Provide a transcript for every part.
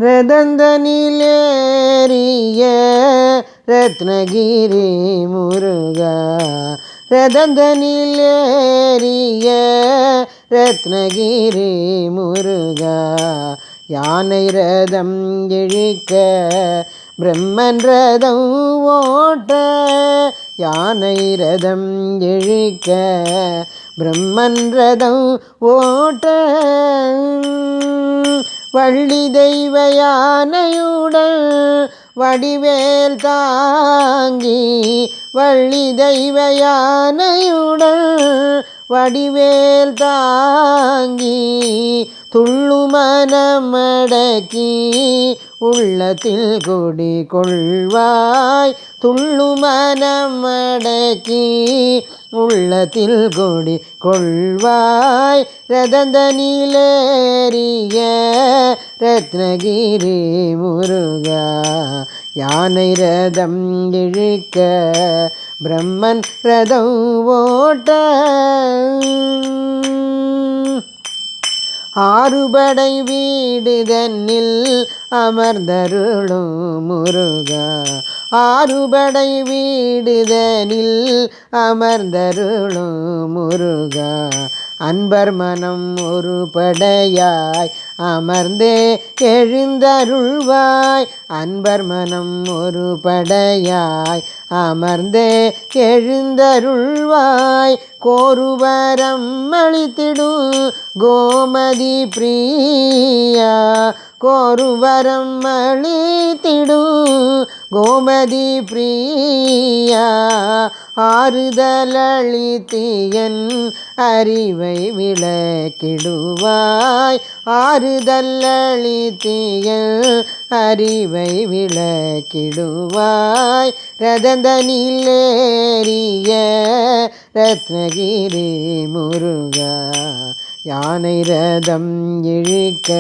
ரதந்தனிலேறிய ரத்னகிரி முருகா, ரதந்தனிலேறிய ரத்னகிரி முருகா, யானை ரதம் இழிக்க பிரம்மன் ரதம் ஓட்ட, யானை ரதம் இழிக்க பிரம்மன் ரதம் ஓட்ட, வள்ளி தெய்வ யானையுடன் வடிவேல் தாங்கி, வள்ளி தெய்வ யானையுடன் வடிவேல் தாங்கி, துள்ளு மனமடக்கி உள்ளத்தில் குடி கொள்வாய், துள்ளு மனமடக்கி உள்ளத்தில் குடி கொள்வாய், ரதந்தனிலேறிய ரத்னகிரி முருகா, யானை ரதம் இழிக்க பிரம்மன் ரதம் ஓட்ட, ஆறுபடை வீடு தன்னில் அமர்ந்தருளும் முருகா, ஆறுபடை வீடு தன்னில் அமர்ந்தருளும் முருகா, அன்பர் மனம் ஒரு படையாய் அமர்ந்தே எழுந்தருள்வாய், அன்பர் மனம் ஒரு படையாய் அமர்ந்தே எழுந்தருள்வாய், கோருவரம் அளித்திடும் கோமதி பிரியா, கோருவரம் அளித்திடும் கோமதி பிரியா, ஆறுதல் அளித்தியன் அறிவை விளக்கிடுவாய், ஆறுதல் அளித்தியன் அறிவை விளக்கிடுவாய், ரதந்தனிலேறிய ரத்னகிரி முருகா, யானை ரதம் இழிக்க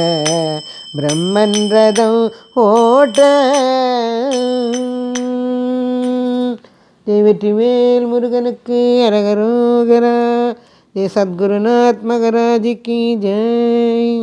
பிரம்மன் ரதம் ஓட்ட. வெற்றிவேல் முருகனுக்கு அரகரோகரா. சத்குருநாத் மகராஜ் கி ஜெய்.